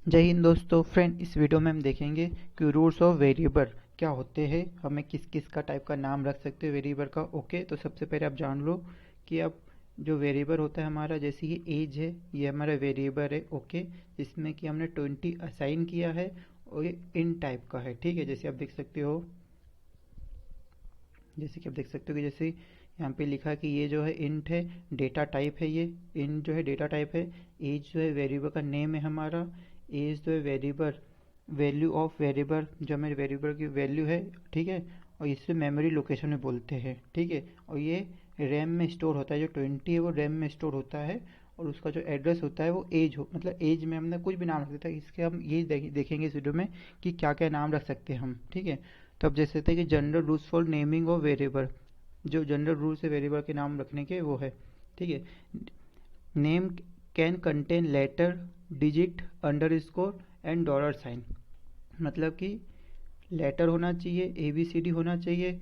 जय हिंद दोस्तों। फ्रेंड, इस वीडियो में हम देखेंगे कि रूट्स ऑफ वेरिएबल क्या होते हैं, हमें किस किस का टाइप का नाम रख सकते हैं वेरिएबल का। ओके, तो सबसे पहले आप जान लो कि अब जो वेरिएबल होता है हमारा, जैसे ये एज है, ये हमारा वेरिएबल है। ओके, जिसमें कि हमने 20 असाइन किया है और ये इन टाइप का है। ठीक है, जैसे कि आप देख सकते हो कि जैसे यहाँ पे लिखा है कि ये जो है इंट है, डेटा टाइप है, ये इंट जो है डेटा टाइप है। एज जो है वेरिएबल का नेम है हमारा। एज जो है वेरिएबल, वैल्यू ऑफ वेरिएबल, जो हमारे वेरिएबल की वैल्यू है। ठीक है, और इससे मेमोरी लोकेशन में बोलते हैं। ठीक है, और ये रैम में स्टोर होता है, जो 20 है वो रैम में स्टोर होता है। और उसका जो एड्रेस होता है वो एज हो, मतलब एज में हमने कुछ भी नाम रख देता है। इसके हम ये देखेंगे इस वीडियो में कि क्या क्या नाम रख सकते हैं हम। ठीक है, तो अब जैसे थे कि general rules for naming of variable, जो जनरल रूल्स है वेरिएबल के नाम रखने के वो है। ठीक है, name can contain letter, digit, underscore and dollar sign. मतलब कि लेटर होना चाहिए, ए बी सी डी होना चाहिए,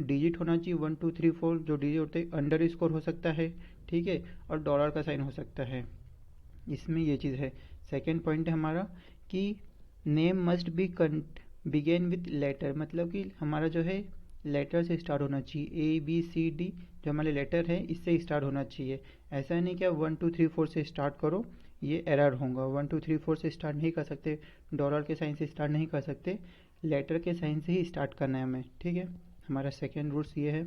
डिजिट होना चाहिए 1 2 3 4, जो डिजिट होते हैं, अंडर स्कोर हो सकता है। ठीक है, और डॉलर का साइन हो सकता है। इसमें ये चीज़ है। सेकेंड पॉइंट है हमारा कि name must be begin with letter, मतलब कि हमारा जो है लेटर से स्टार्ट होना चाहिए। ए बी सी डी जो हमारे लेटर है इससे स्टार्ट होना चाहिए। ऐसा नहीं कि आप 1 2 3 4 से स्टार्ट करो, ये एरर होगा। 1 2 3 4 से स्टार्ट नहीं कर सकते, डॉलर के साइन से स्टार्ट नहीं कर सकते, लेटर के साइन से ही स्टार्ट करना है हमें। ठीक है, हमारा सेकेंड रूल्स ये है।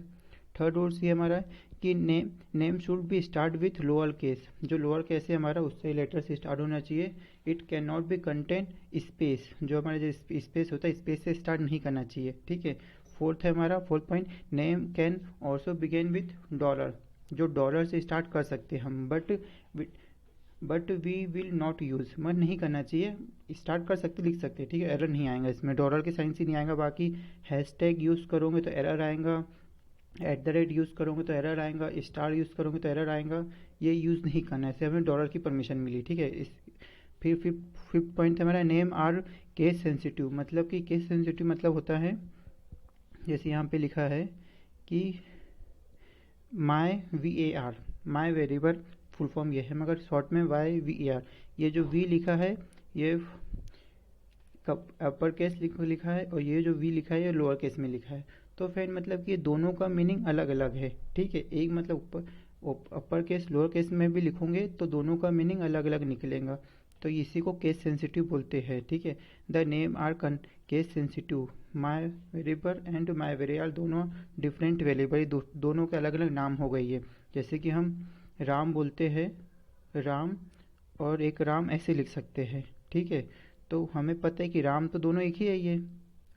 थर्ड रूल्स ये हमारा कि name should be start with lower case, जो लोअर केस है हमारा उससे लेटर से स्टार्ट होना चाहिए। It can not be contain space, जो हमारा जो स्पेस होता है स्पेस से स्टार्ट नहीं करना चाहिए। ठीक है, फोर्थ है हमारा, fourth point, name can also begin with dollar, जो डॉलर से स्टार्ट कर सकते हैं हम, but we will not use, मन नहीं करना चाहिए। स्टार्ट कर सकते, लिख सकते हैं। ठीक है, एरर नहीं आएगा इसमें, डॉलर के साइन से नहीं आएगा। बाकी हैशटैग यूज़ करोगे तो एरर आएगा, एट द रेट यूज़ करोगे तो एरर आएगा, स्टार यूज़ करोगे तो एरर आएगा। ये यूज़ नहीं करना है, इससे हमें डॉलर की परमिशन मिली। ठीक है, इस फिर फिफ्थ पॉइंट है हमारा, नेम आर केस सेंसिटिव। मतलब कि केस सेंसिटिव मतलब होता है, जैसे यहाँ पे लिखा है कि my V A R, my variable full form ये है, मगर शॉर्ट में वाई वी ए आर। ये जो वी लिखा है ये अपर केस लिखा है, और ये जो वी लिखा है ये लोअर केस में लिखा है। तो फ्रेंड मतलब कि ये दोनों का मीनिंग अलग अलग है। ठीक है, एक मतलब ऊपर अपर केस लोअर केस में भी लिखोगे तो दोनों का मीनिंग अलग अलग निकलेगा। तो इसी को केस सेंसिटिव बोलते हैं। ठीक है, the name are case sensitive, my variable and my variable दोनों डिफरेंट वेरिएबल, दोनों के अलग अलग नाम हो गई है। जैसे कि हम राम बोलते हैं, राम, और एक राम ऐसे लिख सकते हैं। ठीक है, तो हमें पता है कि राम तो दोनों एक ही है ये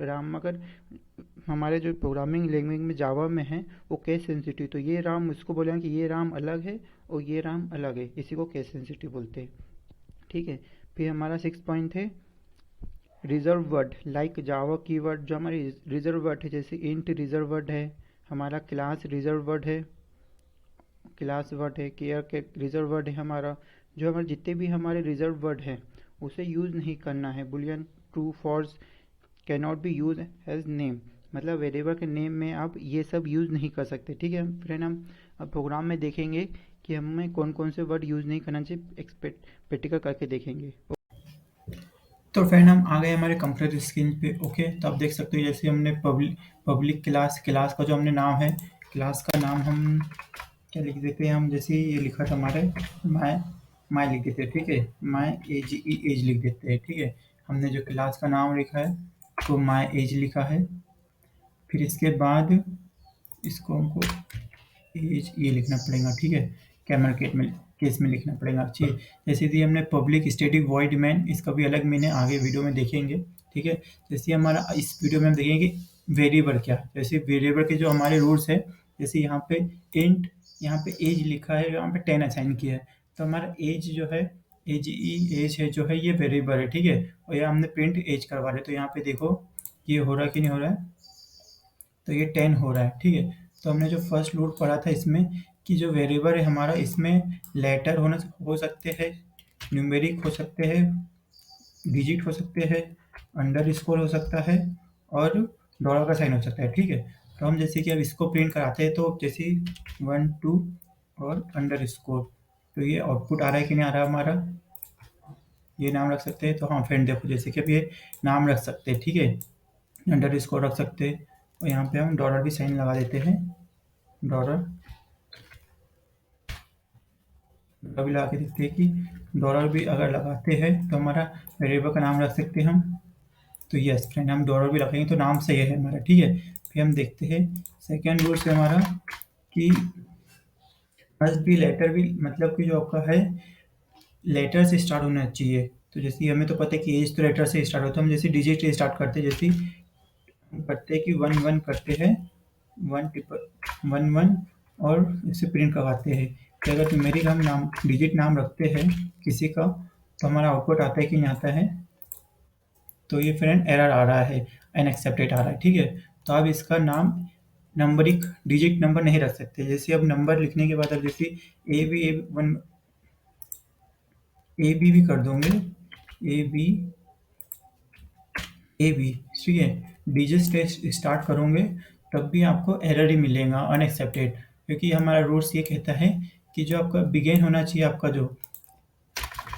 राम, मगर हमारे जो प्रोग्रामिंग लैंग्वेज में जावा में है वो केस सेंसिटिव, तो ये राम उसको बोलेंगे कि ये राम अलग है और ये राम अलग है, इसी को केस सेंसिटिव बोलते हैं। ठीक है, फिर हमारा सिक्स पॉइंट है reserve word, like Java keyword जो हमारे रिजर्व वर्ड है, जैसे इंट रिजर्व वर्ड है, हमारा क्लास रिजर्व वर्ड है, क्लास वर्ड है, केयर के रिजर्व वर्ड है हमारा। जो हमारे जितने भी हमारे रिजर्व वर्ड हैं उसे यूज़ नहीं करना है। Boolean, true, false can not be use as name, मतलब वेरिएबल के नेम में आप ये सब यूज़ नहीं कर सकते। ठीक है फ्रेंड, हम अब प्रोग्राम में देखेंगे कि हमें कौन कौन से वर्ड यूज़ नहीं करना चाहिए, प्रैक्टिकल करके देखेंगे। तो फ्रेंड हम आ गए हमारे कंप्यूटर स्क्रीन पे। ओके, तो आप देख सकते हो जैसे हमने पब्लिक क्लास का जो हमने नाम है, क्लास का नाम हम क्या लिख देते हैं, हम जैसे ये लिखा था हमारे माय माय लिख देते हैं। ठीक है, माय एज एज लिख देते हैं। ठीक है, हमने जो क्लास का नाम लिखा है तो माय एज लिखा है। फिर इसके बाद इसको हमको एज ये लिखना पड़ेगा। ठीक है, कैमल केस में लिखना पड़ेगा। अच्छी, जैसे कि हमने पब्लिक स्टैटिक वॉइड मैन, इसका भी अलग मीनिंग आगे वीडियो में देखेंगे। ठीक है, जैसे हमारा इस वीडियो में हम देखेंगे कि वेरिएबल क्या है। जैसे वेरिएबल के जो हमारे रूल्स है, जैसे यहाँ पे इंट, यहाँ पे एज लिखा है, यहाँ पे 10 असाइन किया है, तो हमारा एज जो है, एज है जो है ये वेरिएबल है। ठीक है, और यहाँ हमने प्रिंट एज करवा रहे, तो यहाँ पे देखो ये हो रहा है कि नहीं हो रहा है, तो ये 10 हो रहा है। ठीक है, तो हमने जो फर्स्ट रूल पढ़ा था इसमें कि जो वेरिएबल है हमारा, इसमें लेटर हो सकते हैं, न्यूमेरिक हो सकते हैं, डिजिट हो सकते हैं, अंडर स्कोर हो सकता है, और डॉलर का साइन हो सकता है। ठीक है, तो हम जैसे कि अब इसको प्रिंट कराते हैं, तो जैसे 1 2 और अंडर स्कोर, तो ये आउटपुट आ रहा है कि नहीं आ रहा हमारा, ये नाम रख सकते हैं। तो हाँ फ्रेंड देखो जैसे कि अब ये नाम रख सकते हैं, ठीक है, अंडर स्कोर रख सकते हैं और यहाँ पे हम डॉलर भी साइन लगा देते हैं, डॉलर अभी लगा के देखते हैं कि डॉलर भी अगर लगाते हैं तो हमारा वेरिएबल का नाम रख सकते हैं हम। तो यस फ्रेंड हम डॉलर भी लगाएंगे तो नाम सही है हमारा, ठीक है। फिर हम देखते हैं सेकेंड रूल से हमारा कि मस्ट बी लेटर भी, मतलब कि जो आपका है लेटर से स्टार्ट होना चाहिए। तो जैसे हमें तो पता है कि एज तो लेटर से स्टार्ट होता है, हम जैसे डिजिट से स्टार्ट करते हैं, जैसे हम करते हैं कि 1 1 करते हैं, 1 1 और इसे प्रिंट करवाते हैं कि अगर न्यूमेरिक हम नाम डिजिट नाम रखते हैं किसी का तो हमारा आउटपुट आता है कि नहीं आता है। तो ये फ्रेंड एरर आ रहा है, अनएक्सेप्टेड आ रहा है, ठीक है। तो आप इसका नाम नंबरिक डिजिट नंबर नहीं रख सकते। जैसे अब नंबर लिखने के बाद अब जैसे ए बी भी कर दोगे, ए बी ए बी, ठीक है, डिजिट से स्टार्ट करोगे तब भी आपको एरर ही मिलेगा, अनएक्सेप्टेड। क्योंकि हमारा रूल्स ये कहता है कि जो आपका बिगिन होना चाहिए, आपका जो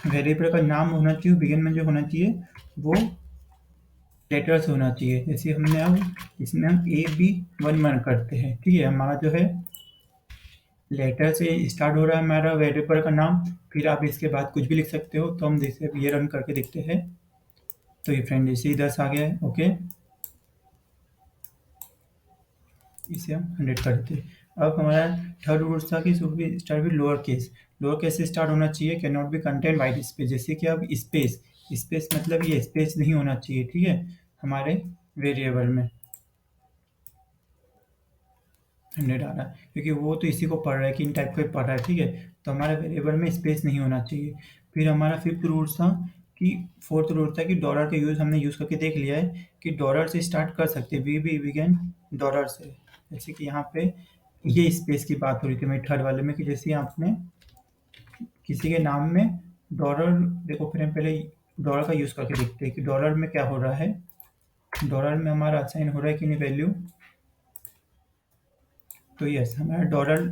वेरिएबल का नाम होना चाहिए बिगिन में जो होना चाहिए वो लेटर से होना चाहिए। जैसे हमने अब इसमें हम ए बी 1 1 करते हैं, ठीक है, हमारा जो है लेटर से स्टार्ट हो रहा है हमारा वेरिएबल का नाम। फिर आप इसके बाद कुछ भी लिख सकते हो। तो हम जैसे अब ये रन करके देखते हैं तो ये फ्रेंड जैसे ही 10 आ गया है, ओके, इसे हम 100 कर देते हैं। अब हमारा थर्ड रूल था कि should be start with lower case से स्टार्ट होना चाहिए, can not B content white space. जैसे कि अब स्पेस, स्पेस मतलब ये स्पेस नहीं होना चाहिए, ठीक है, हमारे वेरिएबल में 100 आ रहा है क्योंकि वो तो इसी को पढ़ रहा है कि इन टाइप का पढ़ रहा है, ठीक है। तो हमारे वेरिएबल में स्पेस नहीं होना चाहिए। फिर हमारा फिफ्थ रूल था कि फोर्थ रूल था कि डॉलर का यूज़ हमने यूज़ करके देख लिया है कि डॉलर से स्टार्ट कर सकते हैं, वी बी बिगेन डॉलर से। जैसे कि यहाँ पे ये स्पेस की बात हो रही थी मेरे थर्ड वाले में कि जैसे आपने किसी के नाम में डॉलर, देखो फिर हम पहले डॉलर का यूज़ करके देखते हैं कि डॉलर में क्या हो रहा है, डॉलर में हमारा असाइन हो रहा है कि नहीं वैल्यू। तो यस हमारा डॉलर,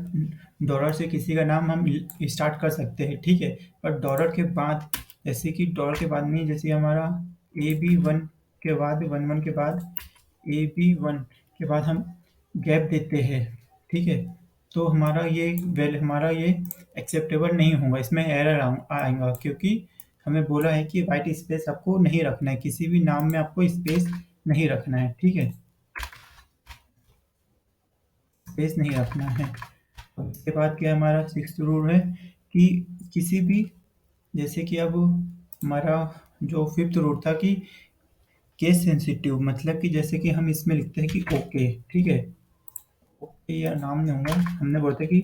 डॉलर से किसी का नाम हम स्टार्ट कर सकते हैं, ठीक है। पर डॉलर के बाद, जैसे कि डॉलर के बाद नहीं, जैसे हमारा ए बी 1 के बाद 1 1 के बाद ए बी 1 के बाद हम गैप देते हैं, ठीक है। तो हमारा ये हमारा ये एक्सेप्टेबल नहीं होगा, इसमें एरर आएगा क्योंकि हमें बोला है कि वाइट स्पेस आपको नहीं रखना है, किसी भी नाम में आपको स्पेस नहीं रखना है, ठीक है, स्पेस नहीं रखना है। और इसके बाद क्या हमारा सिक्स्थ रूल है कि किसी भी, जैसे कि अब हमारा जो फिफ्थ रूल था कि केस सेंसिटिव, मतलब कि जैसे कि हम इसमें लिखते हैं कि ओके, ठीक है, ओके या नाम नहीं होगा, हमने बोलते कि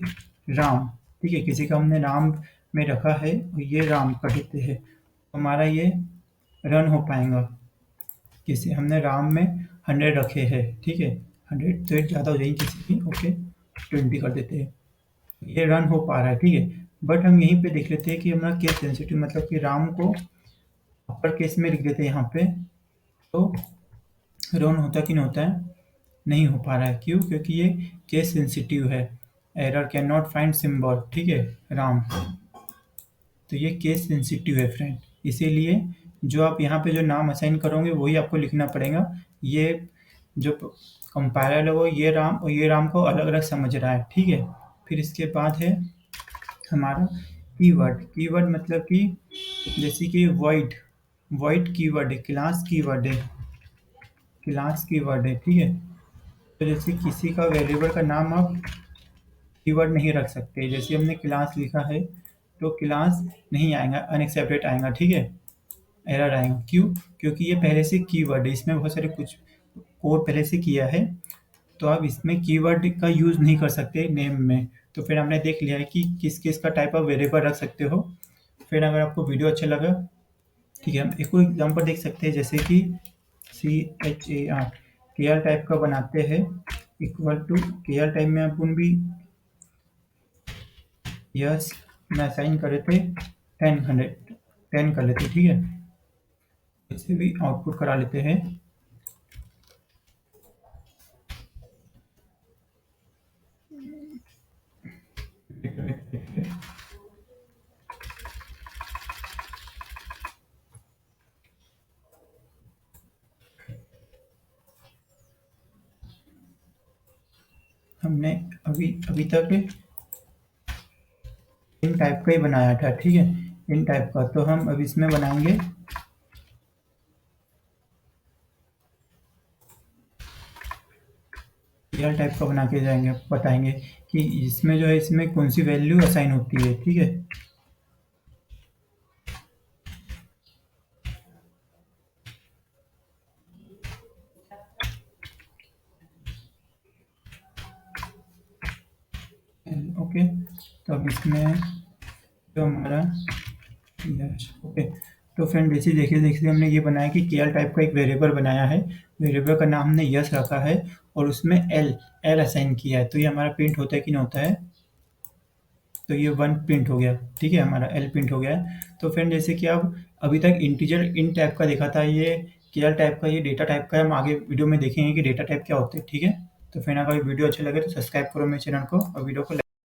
राम, ठीक है, किसी का हमने नाम में रखा है और ये राम कर देते हैं, हमारा ये रन हो पाएगा। किसी हमने राम में 100 रखे हैं, ठीक है, 100 से ज़्यादा हो जाएंगे किसी की, ओके, 20 कर देते हैं, ये रन हो पा रहा है, ठीक है। बट हम यहीं पे देख लेते हैं कि हमारा केस सेंसिटिव, मतलब कि राम को अपर केस में लिख देते हैं यहाँ पे, तो रन होता कि नहीं होता है, नहीं हो पा रहा है। क्यों? क्योंकि ये केस सेंसिटिव है, error can not find symbol, ठीक है, राम, तो ये केस सेंसिटिव है फ्रेंड। इसीलिए जो आप यहाँ पे जो नाम असाइन करोगे वही आपको लिखना पड़ेगा। ये जो कंपाइलर है वो ये राम और ये राम को अलग अलग समझ रहा है, ठीक है। फिर इसके बाद है हमारा कीवर्ड। कीवर्ड मतलब कि जैसे कि वॉइड, वॉइड कीवर्ड है, क्लास कीवर्ड है, क्लास कीवर्ड है, ठीक है। तो जैसे किसी का वेरिएबल का नाम आप कीवर्ड नहीं रख सकते। जैसे हमने क्लास लिखा है तो क्लास नहीं आएगा, अनएक्सेप्टेड आएगा, ठीक है, एरर आएगा। क्यों? क्योंकि ये पहले से कीवर्ड है, इसमें बहुत सारे कुछ कोड पहले से किया है, तो आप इसमें कीवर्ड का यूज़ नहीं कर सकते नेम में। तो फिर हमने देख लिया है कि किस किस का टाइप ऑफ वेरिएबल रख सकते हो। फिर अगर आपको वीडियो अच्छा लगा, ठीक है, हम एक और एग्जाम्पल देख सकते हैं, जैसे कि CHAR के आर टाइप का बनाते हैं, इक्वल टू के आर टाइप में अपन भी यस में असाइन करे थे 10 कर लेते, ठीक है, इसे भी आउटपुट करा लेते हैं। हमने अभी अभी तक इन टाइप का ही बनाया था, ठीक है, इन टाइप का। तो हम अब इसमें बनाएंगे रियल टाइप का बना के जाएंगे, बताएंगे कि इसमें जो है इसमें कौन सी वैल्यू असाइन होती है, ठीक है। ओके, तो अब इसमें जो हमारा यस, ओके। तो फ्रेंड जैसे देखिए देखिए हमने ये बनाया कि केएल टाइप का एक वेरिएबल बनाया है, वेरिएबल का नाम हमने यस रखा है और उसमें एल एल असाइन किया है। तो ये हमारा प्रिंट होता है कि नहीं होता है, तो ये 1 प्रिंट हो गया, ठीक है, हमारा एल प्रिंट हो गया है। तो फ्रेंड जैसे कि आप अभी तक इंटीजर इन टाइप का देखा था, ये केएल टाइप का, ये डेटा टाइप का है। हम आगे वीडियो में देखेंगे कि डेटा टाइप क्या होते हैं, ठीक है। तो फ्रेंड अगर वीडियो अच्छा लगे तो सब्सक्राइब करो मेरे चैनल को और वीडियो को